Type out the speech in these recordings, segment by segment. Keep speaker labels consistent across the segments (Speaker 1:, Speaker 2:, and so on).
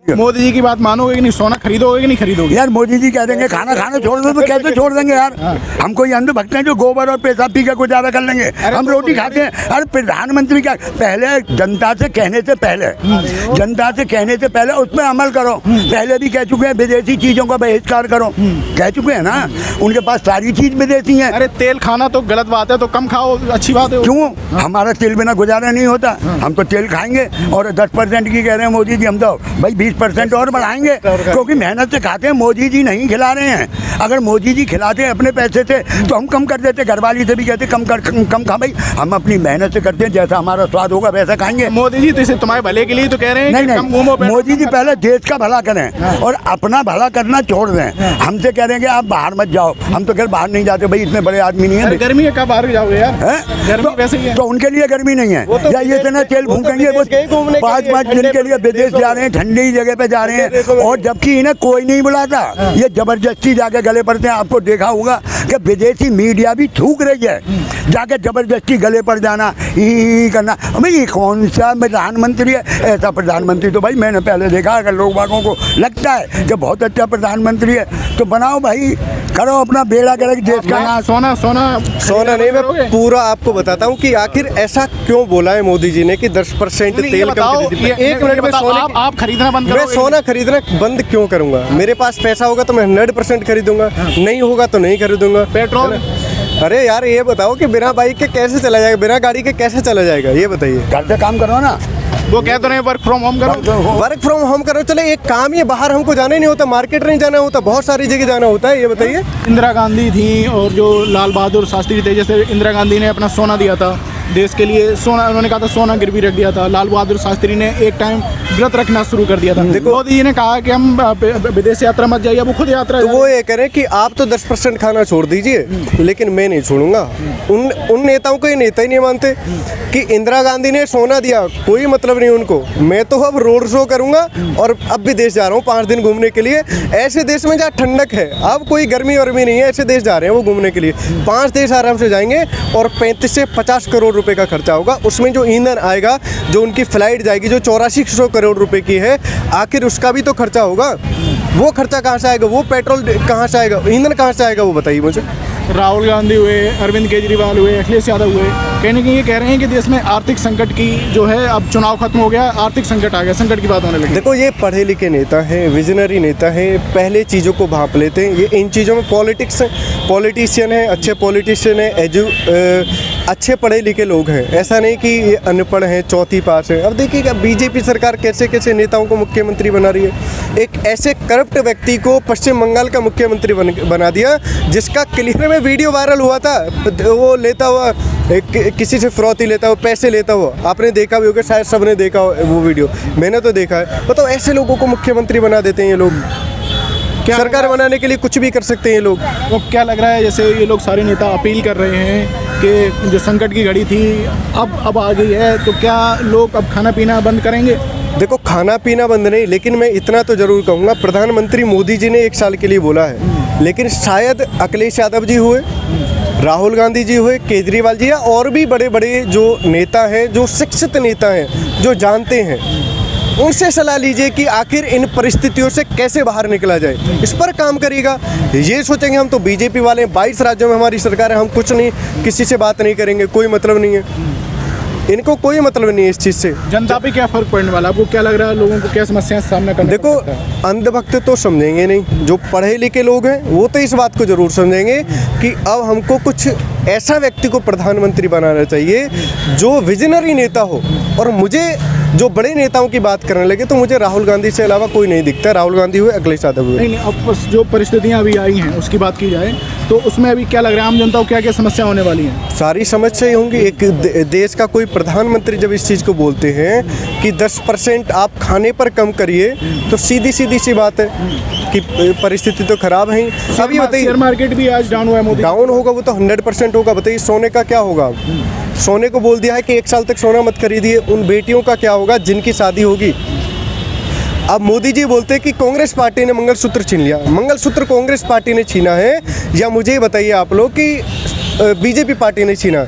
Speaker 1: मोदी जी की बात मानोगे कि नहीं? सोना खरीदोगे कि नहीं खरीदोगे?
Speaker 2: यार मोदी जी कह देंगे खाना खाना छोड़ दो तो कैसे छोड़ देंगे यार? हम कोई अंधभक्त हैं जो गोबर और पेशाब पी के गुजारा कर लेंगे? हम रोटी खाते हैं। अरे प्रधानमंत्री क्या, पहले जनता से कहने से पहले उस पर अमल करो। पहले भी कह चुके हैं विदेशी चीजों का बहिष्कार करो, कह चुके हैं ना। उनके पास सारी चीज विदेशी है।
Speaker 1: अरे तेल खाना तो गलत बात है, तो कम खाओ, अच्छी बात है।
Speaker 2: क्यों? हमारा तेल बिना गुजारा नहीं होता, हम तो तेल खाएंगे। और 10% की कह रहे हैं मोदी जी, हम तो भाई 20% और बढ़ाएंगे, क्योंकि मेहनत से खाते हैं। मोदी जी नहीं खिला रहे हैं। अगर मोदी जी खिलाते हैं अपने पैसे से तो हम कम कर देते। घरवाली से भी कहते कम खा भाई, हम अपनी मेहनत से करते हैं, जैसा हमारा स्वाद होगा वैसा खाएंगे।
Speaker 1: मोदी जी तो इसे तुम्हारे भले के लिए तो कह रहे हैं कि कम घूमो।
Speaker 2: मोदी जी पहले देश का भला करें और अपना भला करना छोड़ दें। हमसे कह रहे हैं कि आप बाहर मत जाओ, हम तो खैर बाहर नहीं जाते भाई, इतने बड़े आदमी नहीं है।
Speaker 1: गर्मी है, कब बाहर जाओगे यार? गर्मी वैसे ही है।
Speaker 2: तो उनके लिए गर्मी नहीं है या ये इतना तेल भूखेंगे? बस 5-5 दिन के लिए विदेश जा रहे हैं, ठंडी जगह पे जा रहे हैं, और जबकि इन्हें कोई नहीं बुलाता, ये जबरदस्ती जाके गले पड़ते हैं। आपको देखा होगा कि विदेशी मीडिया भी थूक रही है, जाके जबरदस्ती गले पड़ जाना, ही करना। भाई ये कौन सा प्रधानमंत्री है? ऐसा प्रधानमंत्री तो भाई मैंने पहले देखा। अगर लोग बागों को लगता है कि बहुत अच्छा प्रधानमंत्री है तो बनाओ भाई, करो अपना बेड़ा गर्क देश का।
Speaker 3: सोना नहीं, मैं पूरा आपको बताता हूँ कि आखिर ऐसा क्यों बोला है मोदी जी ने कि 10% तेल कम। एक मिनट में
Speaker 1: आप खरीदना बंद करो।
Speaker 3: मैं सोना खरीदना बंद क्यों करूंगा? मेरे पास पैसा होगा तो मैं 100% खरीदूंगा, नहीं होगा तो नहीं खरीदूंगा।
Speaker 1: पेट्रोल,
Speaker 3: अरे यार ये बताओ कि बिना बाइक के कैसे चला जाएगा, बिना गाड़ी के कैसे चला जाएगा, ये बताइए।
Speaker 2: घर से काम करो ना।
Speaker 1: वो कह तो नहीं वर्क फ्रॉम होम करो।
Speaker 3: वर्क फ्रॉम होम करो, चले एक काम ही, बाहर हमको जाना ही नहीं होता, मार्केट नहीं जाना होता, बहुत सारी जगह जाना होता है, ये बताइए।
Speaker 1: इंदिरा गांधी थी और जो लाल बहादुर शास्त्री थे, जैसे इंदिरा गांधी ने अपना सोना दिया था देश के लिए, सोना उन्होंने कहा था, सोना गिरवी रख दिया था। लाल बहादुर शास्त्री ने एक टाइम व्रत रखना शुरू कर दिया था। मोदी जी ने कहा कि हम विदेश यात्रा मत जाइए, वो खुद यात्रा।
Speaker 3: तो वो ये कह रहे हैं कि आप तो 10% खाना छोड़ दीजिए, लेकिन मैं नहीं छोड़ूंगा। उन नेताओं को ये नेता ही नहीं मानते कि इंदिरा गांधी ने सोना दिया, कोई मतलब नहीं उनको। मैं तो अब रोड शो करूंगा और अब विदेश जा रहा हूँ 5 दिन घूमने के लिए, ऐसे देश में जहाँ ठंडक है, अब कोई गर्मी वर्मी नहीं है, ऐसे देश जा रहे हैं वो घूमने के लिए। 5 देश आराम से जाएंगे और 35 से 50 करोड़ रुपए का खर्चा होगा। उसमें जो ईंधन आएगा, जो उनकी फ्लाइट जाएगी, जो 8400 करोड़ रुपए की है, आखिर उसका भी तो खर्चा होगा। वो खर्चा कहाँ से आएगा? वो पेट्रोल कहाँ से आएगा? ईंधन कहाँ से आएगा? वो बताइए मुझे।
Speaker 1: राहुल गांधी हुए, अरविंद केजरीवाल हुए, अखिलेश यादव हुए, कहीं ना कहीं ये कह रहे हैं कि देश में आर्थिक संकट की जो है, अब चुनाव खत्म हो गया, आर्थिक संकट आ गया, संकट की बात होने लगी।
Speaker 3: देखो ये पढ़े लिखे नेता हैं, विजनरी नेता हैं, पहले चीज़ों को भांप लेते हैं। ये इन चीज़ों में पॉलिटिशियन हैं, अच्छे पॉलिटिशियन हैं, अच्छे पढ़े लिखे लोग हैं। ऐसा नहीं कि ये अनपढ़ हैं, चौथी पास हैं। अब देखिएगा बीजेपी सरकार कैसे कैसे नेताओं को मुख्यमंत्री बना रही है। एक ऐसे करप्ट व्यक्ति को पश्चिम बंगाल का मुख्यमंत्री बना दिया, जिसका क्लियर में वीडियो वायरल हुआ था, वो लेता हुआ किसी से फ्रॉती लेता हुआ, पैसे लेता हुआ। आपने देखा भी होगा, शायद सबने देखा वो वीडियो, मैंने तो देखा है। बताओ ऐसे लोगों को मुख्यमंत्री बना देते हैं ये लोग। क्या सरकार बनाने के लिए कुछ भी कर सकते हैं ये लोग।
Speaker 1: वो क्या लग रहा है, जैसे ये लोग सारे नेता अपील कर रहे हैं कि जो संकट की घड़ी थी अब आ गई है, तो क्या लोग अब खाना पीना बंद करेंगे?
Speaker 3: देखो खाना पीना बंद नहीं, लेकिन मैं इतना तो जरूर कहूँगा, प्रधानमंत्री मोदी जी ने 1 साल के लिए बोला है, लेकिन शायद अखिलेश यादव जी हुए, राहुल गांधी जी हुए, केजरीवाल जी, या और भी बड़े बड़े जो नेता हैं, जो शिक्षित नेता हैं, जो जानते हैं, उनसे सलाह लीजिए कि आखिर इन परिस्थितियों से कैसे बाहर निकला जाए। इस पर काम करिएगा। ये सोचेंगे हम तो बीजेपी वाले हैं, 22 राज्यों में हमारी सरकार है, हम कुछ नहीं, किसी से बात नहीं करेंगे, कोई मतलब नहीं है, इनको कोई मतलब नहीं है इस चीज़ से।
Speaker 1: जनता पे क्या फर्क पड़ने वाला? आपको क्या लग रहा है, लोगों को क्या समस्याएं सामना करना?
Speaker 3: देखो अंधभक्त तो समझेंगे नहीं, जो पढ़े लिखे लोग हैं वो तो इस बात को जरूर समझेंगे कि अब हमको कुछ ऐसा व्यक्ति को प्रधानमंत्री बनाना चाहिए जो विजनरी नेता हो। और मुझे जो बड़े नेताओं की बात करने लगे तो मुझे राहुल गांधी से अलावा कोई नहीं दिखता। राहुल गांधी हुए, अखिलेश यादव हुए।
Speaker 1: नहीं, अब जो परिस्थितियां अभी आई हैं उसकी बात की जाए तो उसमें अभी क्या लग रहा है, आम जनता को क्या क्या समस्या होने वाली है?
Speaker 3: सारी समस्या होंगी। एक देश का कोई प्रधानमंत्री जब इस चीज़ को बोलते हैं कि 10% आप खाने पर कम करिए, तो सीधी सी बात है कि परिस्थिति तो खराब है। अभी बताइए,
Speaker 1: शेयर मार्केट भी आज डाउन हुआ है। मोदी
Speaker 3: डाउन होगा वो तो 100% होगा। बताइए सोने का क्या होगा? सोने को बोल दिया है कि 1 साल तक सोना मत खरीदिए। उन बेटियों का क्या होगा जिनकी शादी होगी? अब मोदी जी बोलते हैं कि कांग्रेस पार्टी ने मंगलसूत्र छीन लिया। मंगलसूत्र कांग्रेस पार्टी ने छीना है या मुझे बताइए आप लोग कि बीजेपी पार्टी ने छीना?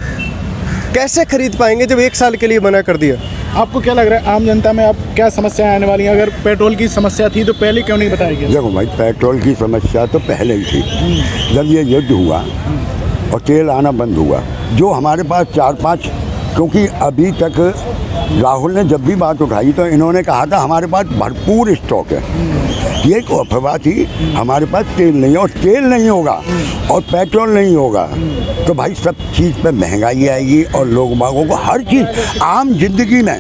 Speaker 3: कैसे खरीद पाएंगे जब 1 साल के लिए मना कर दिया?
Speaker 1: आपको क्या लग रहा है आम जनता में अब क्या समस्याएं आने वाली हैं? अगर पेट्रोल की समस्या थी तो पहले क्यों नहीं बताई गई?
Speaker 2: देखो भाई, पेट्रोल की समस्या तो पहले ही थी। जब ये युद्ध हुआ और तेल आना बंद हुआ, जो हमारे पास 4-5, क्योंकि अभी तक राहुल ने जब भी बात उठाई तो इन्होंने कहा था हमारे पास भरपूर स्टॉक है। ये एक अफवाह थी, हमारे पास तेल नहीं है, और तेल नहीं होगा और पेट्रोल नहीं होगा तो भाई सब चीज़ पे महंगाई आएगी और लोग बागों को हर चीज़ आम जिंदगी में,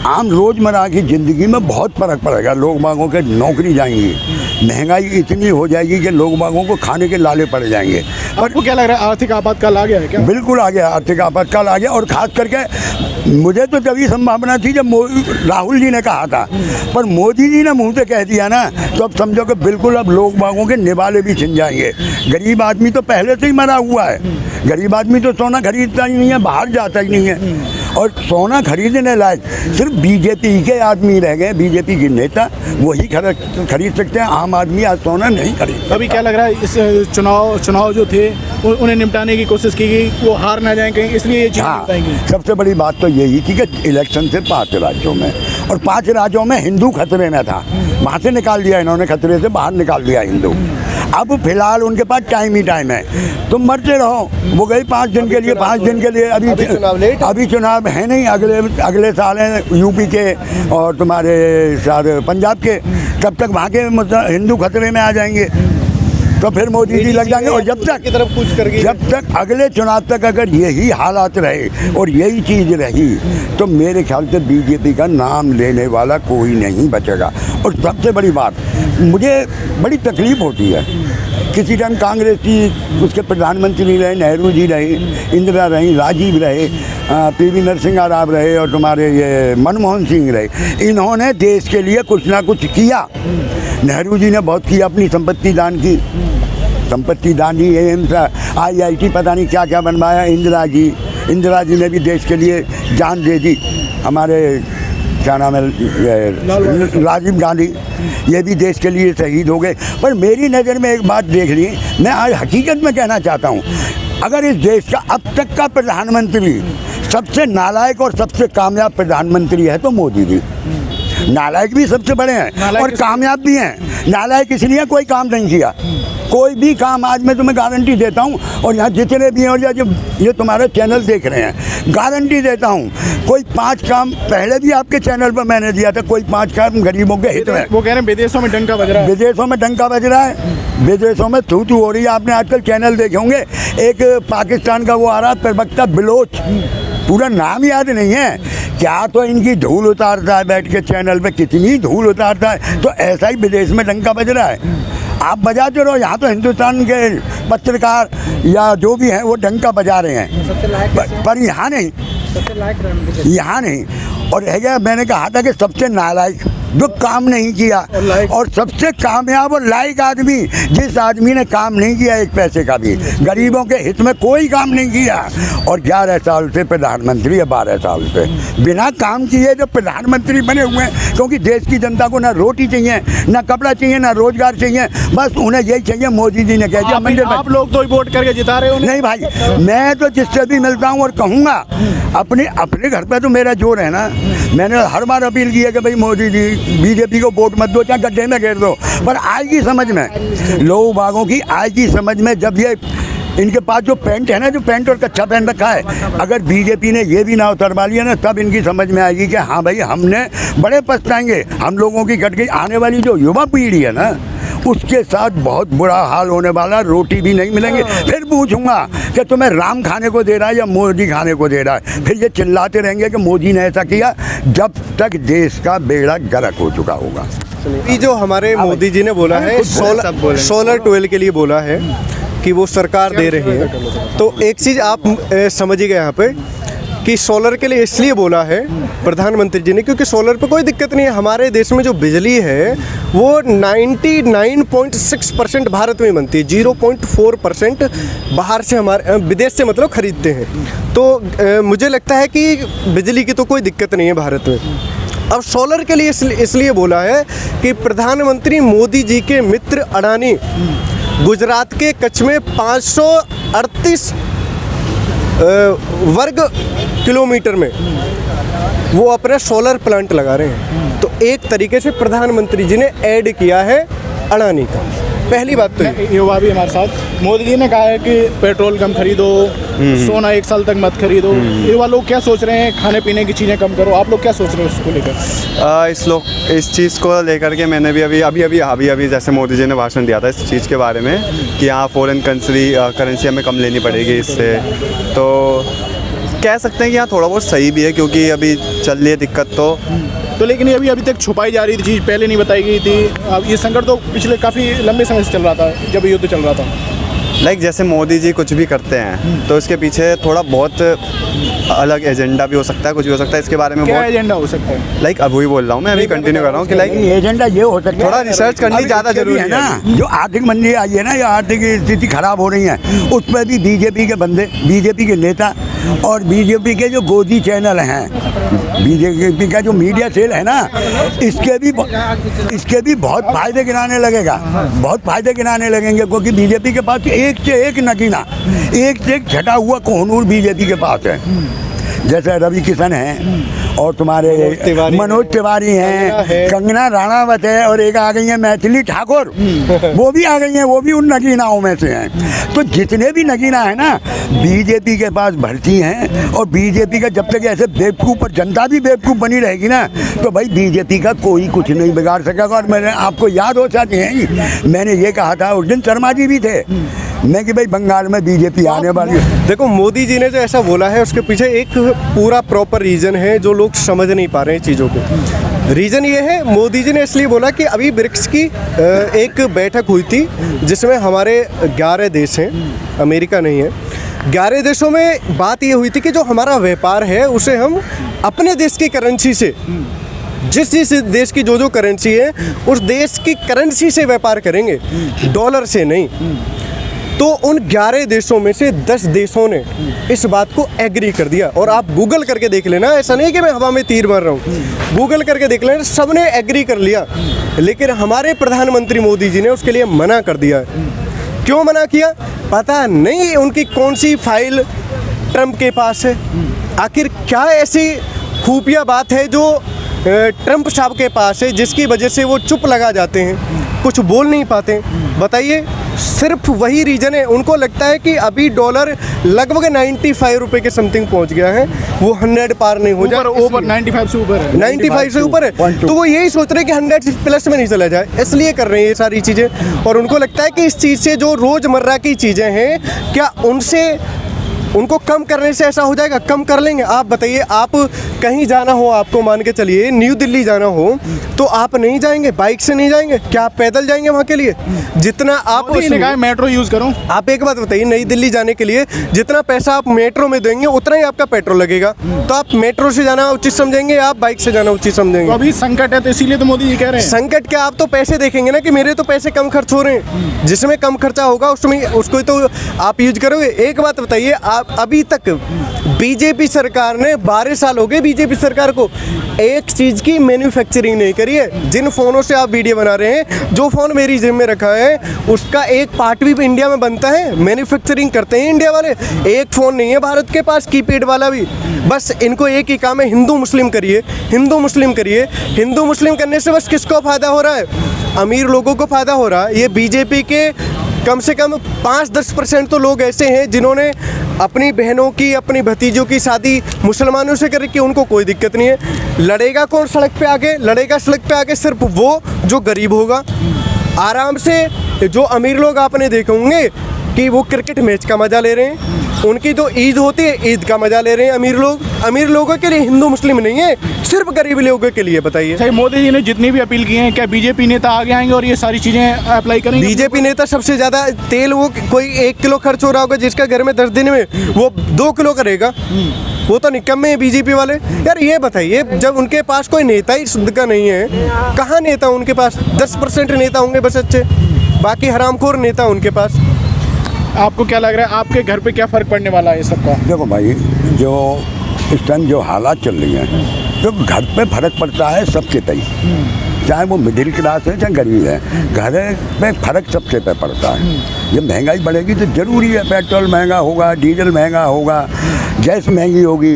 Speaker 2: आम रोज़मर्रा की ज़िंदगी में बहुत फ़र्क पड़ेगा। लोग बागों के नौकरी जाएंगी, महंगाई इतनी हो जाएगी कि लोग बागों को खाने के लाले पड़ जाएंगे।
Speaker 1: पर आपको क्या लग रहा है आर्थिक आपातकाल आ गया है क्या?
Speaker 2: बिल्कुल आ गया, आर्थिक आपातकाल आ गया। और ख़ास करके मुझे तो तभी संभावना थी जब राहुल जी ने कहा था, पर मोदी जी ने मुंह से कह दिया ना, तो अब समझो कि बिल्कुल अब लोग बागों के निवाले भी छिन जाएंगे। गरीब आदमी तो पहले से ही मरा हुआ है। गरीब आदमी तो सोना खरीदता ही नहीं है, बाहर जाता ही नहीं है। और सोना खरीदने लायक सिर्फ बीजेपी के आदमी रह गए, बीजेपी के नेता वही खरीद सकते हैं। आम आदमी आज सोना नहीं खरीद।
Speaker 1: अभी क्या लग रहा है इस चुनाव जो थे उन्हें निपटाने की कोशिश की गई, वो हार ना जाए कहीं, इसलिए ये चीज़ निपटाएंगी।
Speaker 2: सबसे बड़ी बात तो यही थी कि इलेक्शन से 5 राज्यों में, और 5 राज्यों में हिंदू खतरे में था, वहाँ से निकाल दिया इन्होंने, खतरे से बाहर निकाल दिया हिंदू। अब फिलहाल उनके पास टाइम ही टाइम है, तुम मरते रहो। वो गई 5 दिन के लिए, 5 दिन के लिए। अभी चुनाव है नहीं, अगले साल हैं यूपी के और तुम्हारे सारे पंजाब के, तब तक वहाँ के हिंदू खतरे में आ जाएंगे, तो फिर मोदी जी लग जाएंगे। और जब तक अगले चुनाव तक अगर यही हालात रहे और यही चीज़ रही तो मेरे ख्याल से बीजेपी का नाम लेने वाला कोई नहीं बचेगा। और सबसे बड़ी बात, मुझे बड़ी तकलीफ होती है, किसी टाइम कांग्रेस की उसके प्रधानमंत्री रहे, नेहरू जी रहे, इंदिरा रही, राजीव रहे, पीवी नरसिम्हा राव रहे और तुम्हारे ये मनमोहन सिंह रहे, इन्होंने देश के लिए कुछ ना कुछ किया। नेहरू जी ने बहुत किया, अपनी संपत्ति दान की, संपत्ति दान ही, एम्स, IIT पता नहीं क्या क्या बनवाया। इंदिरा जी ने भी देश के लिए जान दे दी। हमारे क्या नाम है, राजीव गांधी, ये भी देश के लिए शहीद हो गए। पर मेरी नज़र में एक बात देख ली, मैं आज हकीकत में कहना चाहता हूँ, अगर इस देश का अब तक का प्रधानमंत्री सबसे नालायक और सबसे कामयाब प्रधानमंत्री है तो मोदी जी। नालायक भी सबसे बड़े हैं और कामयाब भी हैं। नालायक इसलिए कोई काम नहीं किया, कोई भी काम आज मैं तुम्हें गारंटी देता हूँ, और यहाँ जितने भी हैं और ये तुम्हारा चैनल देख रहे हैं, गारंटी देता हूँ कोई 5 काम पहले भी आपके चैनल पर मैंने दिया था, कोई 5 काम गरीबों के हित में।
Speaker 1: वो कह रहे हैं विदेशों में डंका बज रहा है,
Speaker 2: विदेशों में डंका बज रहा है, विदेशों में थू थू हो रही है। आपने आजकल चैनल देखे होंगे, एक पाकिस्तान का वो आ रहा प्रवक्ता बलोच, पूरा नाम याद नहीं है क्या, तो इनकी धूल उतारता है बैठ के चैनल पे, कितनी धूल उतारता है। तो ऐसा ही विदेश में डंका बज रहा है, आप बजाते रहो। यहाँ तो हिंदुस्तान के पत्रकार या जो भी हैं वो डंका बजा रहे हैं, पर यहाँ नहीं, यहाँ नहीं। और रह गया, मैंने कहा था कि सबसे नालायक जो काम नहीं किया, और सबसे कामयाब और लायक आदमी जिस आदमी ने काम नहीं किया एक पैसे का भी, गरीबों के हित में कोई काम नहीं किया, और 11 साल से प्रधानमंत्री है, 12 साल से बिना काम किए जो प्रधानमंत्री बने हुए हैं। क्योंकि देश की जनता को ना रोटी चाहिए, ना कपड़ा चाहिए, ना रोजगार चाहिए, बस उन्हें यही चाहिए। मोदी जी ने कह दिया मंदिर में।
Speaker 1: आप लोग तो वोट करके जिता रहे हो। नहीं
Speaker 2: भाई, मैं तो जिससे भी मिलता हूँ और कहूँगा, अपने घर पे तो मेरा जोर है ना। मैंने हर बार अपील की है कि भाई मोदी जी बीजेपी को वोट मत दो, चाहे गड्ढे में घेर दो, पर आएगी समझ में, लोग बागों की आएगी समझ में। जब ये इनके पास जो पैंट है ना, जो पैंट और कच्चा पहन रखा है, अगर बीजेपी ने ये भी ना उतरवा लिया ना, तब इनकी समझ में आएगी कि हाँ भाई हमने बड़े पछताएंगे। हम लोगों की घट गई, आने वाली जो युवा पीढ़ी है ना, उसके साथ बहुत बुरा हाल होने वाला, रोटी भी नहीं मिलेंगे। फिर पूछूंगा कि तुम्हें राम खाने को दे रहा है या मोदी खाने को दे रहा है, फिर ये चिल्लाते रहेंगे कि मोदी ने ऐसा किया, जब तक देश का बेड़ा गर्क हो चुका होगा।
Speaker 3: ये जो हमारे मोदी जी ने बोला है सोलर 12 के लिए बोला है कि वो सरकार दे रही है, तो एक चीज़ आप समझिएगा यहाँ पे कि सोलर के लिए इसलिए बोला है प्रधानमंत्री जी ने क्योंकि सोलर पे कोई दिक्कत नहीं है। हमारे देश में जो बिजली है वो 99.6% भारत में बनती है, 0.4% बाहर से हमारे विदेश से मतलब खरीदते हैं। तो मुझे लगता है कि बिजली की तो कोई दिक्कत नहीं है भारत में। अब सोलर के लिए इसलिए बोला है कि प्रधानमंत्री मोदी जी के मित्र अडानी गुजरात के कच्छ में 538 वर्ग किलोमीटर में वो अपना सोलर प्लांट लगा रहे हैं। तो एक तरीके से प्रधानमंत्री जी ने ऐड किया है अडानी का। पहली बात तो ये।
Speaker 1: युवा भी हमारे साथ, मोदी जी ने कहा है कि पेट्रोल कम खरीदो, सोना 1 साल तक मत खरीदो। युवा लोग क्या सोच रहे हैं, खाने पीने की चीज़ें कम करो, आप लोग क्या सोच रहे हो इसको लेकर?
Speaker 4: इस चीज़ को लेकर के मैंने भी अभी जैसे मोदी जी ने भाषण दिया था इस चीज़ के बारे में कि यहाँ फॉरेन करेंसी हमें कम लेनी पड़ेगी इससे, तो कह सकते हैं कि यहाँ थोड़ा बहुत सही भी है क्योंकि अभी चल रही है दिक्कत तो
Speaker 1: लेकिन ये अभी तक छुपाई जा रही थी चीज़, पहले नहीं बताई गई थी। अब ये संकट तो पिछले काफ़ी लंबे समय से चल रहा था, जब युद्ध चल रहा था।
Speaker 4: जैसे मोदी जी कुछ भी करते हैं तो इसके पीछे थोड़ा बहुत अलग एजेंडा भी हो सकता है, कुछ भी हो सकता है इसके बारे में।
Speaker 1: क्या एजेंडा हो सकता है?
Speaker 4: अब वही बोल रहा हूँ मैं, अभी कंटिन्यू कर रहा हूँ कि
Speaker 2: एजेंडा ये हो सकता है,
Speaker 4: थोड़ा रिसर्च करनी ज़्यादा जरूरी है
Speaker 2: ना। जो आर्थिक मंदी आई है ना, ये आर्थिक स्थिति खराब हो रही है, उसमें भी बीजेपी के बंदे, बीजेपी के नेता और बीजेपी के जो गोदी चैनल हैं, बीजेपी का जो मीडिया सेल है ना, इसके भी बहुत फायदे गिनाने लगेगा, बहुत फायदे गिनाने लगेंगे, क्योंकि बीजेपी के पास एक से एक नगीना, एक से एक छटा हुआ कोहनूर बीजेपी के पास है। जैसे रवि किशन है और तुम्हारे मनोज तिवारी हैं, कंगना राणावत है और एक आ गई है मैथिली ठाकुर, वो भी आ गई हैं, वो भी उन नगीनाओं में से हैं। तो जितने भी नगीना है ना बीजेपी के पास भर्ती हैं, और बीजेपी का जब तक ऐसे बेवकूफ़ और जनता भी बेवकूफ़ बनी रहेगी ना, तो भाई बीजेपी का कोई कुछ नहीं बिगाड़ सकेगा। और मैंने आपको याद हो सकते हैं, मैंने ये कहा था उस दिन, शर्मा जी भी थे, मैं कि भाई बंगाल में बीजेपी आने वाली है।
Speaker 3: देखो मोदी जी ने जो ऐसा बोला है उसके पीछे एक पूरा प्रॉपर रीज़न है जो लोग समझ नहीं पा रहे हैं चीज़ों को। रीज़न ये है, मोदी जी ने इसलिए बोला कि अभी ब्रिक्स की एक बैठक हुई थी जिसमें हमारे 11 देश हैं, अमेरिका नहीं है। 11 देशों में बात ये हुई थी कि जो हमारा व्यापार है उसे हम अपने देश की करेंसी से, जिस देश की जो करेंसी है उस देश की करेंसी से व्यापार करेंगे, डॉलर से नहीं। तो उन 11 देशों में से 10 देशों ने इस बात को एग्री कर दिया। और आप गूगल करके देख लेना, ऐसा नहीं कि मैं हवा में तीर मार रहा हूँ, गूगल करके देख लेना, सबने एग्री कर लिया। लेकिन हमारे प्रधानमंत्री मोदी जी ने उसके लिए मना कर दिया। क्यों मना किया? पता नहीं उनकी कौन सी फाइल ट्रंप के पास है। आखिर क्या ऐसी खुफिया बात है जो ट्रंप साहब के पास है जिसकी वजह से वो चुप लगा जाते हैं, कुछ बोल नहीं पाते? बताइए। सिर्फ वही रीज़न है, उनको लगता है कि अभी डॉलर लगभग 95 रुपए के समथिंग पहुंच गया है, वो 100 पार नहीं हो जाए,
Speaker 1: ऊपर 95 से ऊपर है,
Speaker 3: 95 से ऊपर है। तो वो यही सोच रहे हैं कि 100 प्लस में नहीं चला जाए, इसलिए कर रहे हैं ये सारी चीज़ें। और उनको लगता है कि इस चीज़ से जो रोज़मर्रा की चीज़ें हैं, क्या उनको कम करने से ऐसा हो जाएगा? कम कर लेंगे। आप बताइए, आप कहीं जाना हो, आपको मान के चलिए न्यू दिल्ली जाना हो तो आप नहीं जाएंगे, बाइक से नहीं जाएंगे, क्या आप पैदल जाएंगे वहाँ के लिए? जितना आप
Speaker 1: मेट्रो यूज़ करो।
Speaker 3: आप एक बात बताइए, नई दिल्ली जाने के लिए जितना पैसा आप मेट्रो में देंगे उतना ही आपका पेट्रोल लगेगा। तो आप मेट्रो से जाना उचित समझेंगे, आप बाइक से जाना उचित समझेंगे?
Speaker 1: तो अभी संकट है तो इसीलिए तो मोदी जी कह रहे हैं।
Speaker 3: संकट क्या, आप तो पैसे देखेंगे ना कि मेरे तो पैसे कम खर्च हो रहे हैं, जिसमें कम खर्चा होगा उसमें उसको तो आप यूज करोगे। एक बात बताइए, आप अभी तक बीजेपी सरकार ने 12 साल हो गए बीजेपी सरकार को, एक चीज़ की मैन्युफैक्चरिंग नहीं करी है। जिन फ़ोनों से आप वीडियो बना रहे हैं, जो फ़ोन मेरी जिम में रखा है उसका एक पार्ट भी इंडिया में बनता है, मैन्युफैक्चरिंग करते हैं इंडिया वाले। एक फ़ोन नहीं है भारत के पास कीपैड वाला भी। बस इनको एक ही काम है, हिंदू मुस्लिम करिए, हिंदू मुस्लिम करिए। हिंदू मुस्लिम करने से बस किसको फ़ायदा हो रहा है? अमीर लोगों को फ़ायदा हो रहा है। ये बीजेपी के कम से कम 5-10% तो लोग ऐसे हैं जिन्होंने अपनी बहनों की, अपनी भतीजों की शादी मुसलमानों से करके उनको कोई दिक्कत नहीं है। लड़ेगा कौन सड़क पे आके? लड़ेगा सड़क पे आके सिर्फ वो जो गरीब होगा। आराम से जो अमीर लोग आपने देखे होंगे कि वो क्रिकेट मैच का मज़ा ले रहे हैं, उनकी जो ईद होती है ईद का मज़ा ले रहे हैं अमीर लोग। अमीर लोगों के लिए हिंदू मुस्लिम नहीं है, सिर्फ गरीब लोगों के लिए। बताइए
Speaker 1: सही, मोदी जी ने जितनी भी अपील की है, क्या बीजेपी नेता आगे आएंगे और ये सारी चीज़ें अप्लाई करेंगे?
Speaker 3: बीजेपी नेता सबसे ज़्यादा तेल, वो कोई 1 किलो खर्च हो रहा होगा जिसका घर में 10 दिन में वो 2 किलो करेगा, वो तो निकम्मे हैं बीजेपी वाले। यार ये बताइए, जब उनके पास कोई नेता ही शुद्ध का नहीं है, कहाँ नेता उनके पास? 10% नेता होंगे बस अच्छे, बाकी हरामखोर नेता उनके पास।
Speaker 1: आपको क्या लग रहा है, आपके घर पे क्या फ़र्क पड़ने वाला है इस सबका?
Speaker 2: देखो भाई, जो इस टाइम जो हालात चल रही हैं, तो घर पे फर्क पड़ता है सबके तई, चाहे वो मिडिल क्लास है चाहे गरीब है, घर पे फर्क सबसे पे पड़ता है। जब महंगाई बढ़ेगी तो ज़रूरी है, पेट्रोल महंगा होगा, डीजल महंगा होगा, गैस महंगी होगी।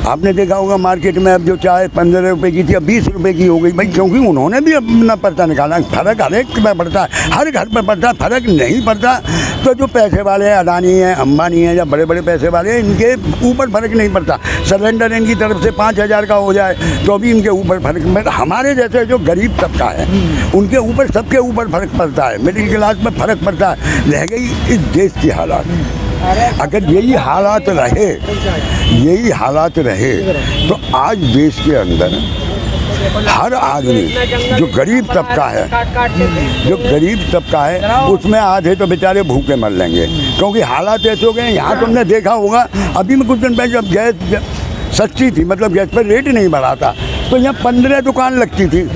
Speaker 2: आपने देखा होगा मार्केट में अब जो चाय 15 रुपए की थी अब 20 रुपए की हो गई भाई, क्योंकि उन्होंने भी अपना पर्चा निकाला। फर्क हर एक में पड़ता है, हर घर पर पड़ता है, फर्क नहीं पड़ता तो जो पैसे वाले हैं, अडानी हैं, अंबानी हैं या बड़े बड़े पैसे वाले हैं, इनके ऊपर फर्क नहीं पड़ता। सिलेंडर इनकी तरफ से 5,000 का हो जाए तो भी इनके ऊपर फर्क पड़ता। हमारे जैसे जो गरीब तबका है उनके ऊपर, सबके ऊपर फर्क पड़ता है, मिडिल क्लास में फर्क पड़ता है। रह गई इस देश की हालात, अगर यही हालात रहे तो आज देश के अंदर हर आदमी जो गरीब तबका है उसमें आधे तो बेचारे भूखे मर लेंगे, क्योंकि हालात ऐसे हो गए। यहाँ तुमने देखा होगा अभी में कुछ दिन पहले जब गैस सस्ती थी, मतलब गैस पर रेट नहीं बढ़ा था, तो यहाँ 15 दुकान लगती थी।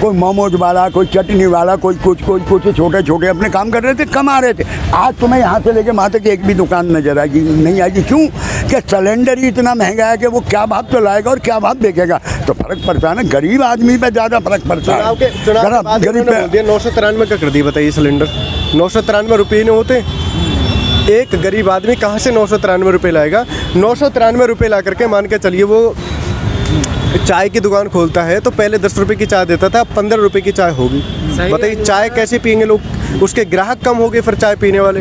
Speaker 2: कोई मोमोज वाला, कोई चटनी वाला, कोई कुछ छोटे छोटे अपने काम कर रहे थे, कमा रहे थे। आज तुम्हें यहाँ से लेके वहाँ तक एक भी दुकान नजर आएगी नहीं आएगी। क्यों? कि सिलेंडर ही इतना महंगा है कि वो क्या भाव तो लाएगा और क्या भाव बेचेगा, तो फर्क पड़ता है ना। गरीब आदमी पे ज़्यादा फर्क पड़ता है।
Speaker 3: गरीब पे 993 का कर दिया, बताइए सिलेंडर 993 रुपये नहीं होते। एक गरीब आदमी कहाँ से 993 रुपये लाएगा? 993 रुपये ला करके मान के चलिए वो चाय की दुकान खोलता है तो पहले 10 रुपए की चाय देता था, अब 15 रुपए की चाय होगी। बताइए चाय कैसे पियेंगे लोग? उसके ग्राहक कम हो गए फिर चाय पीने वाले।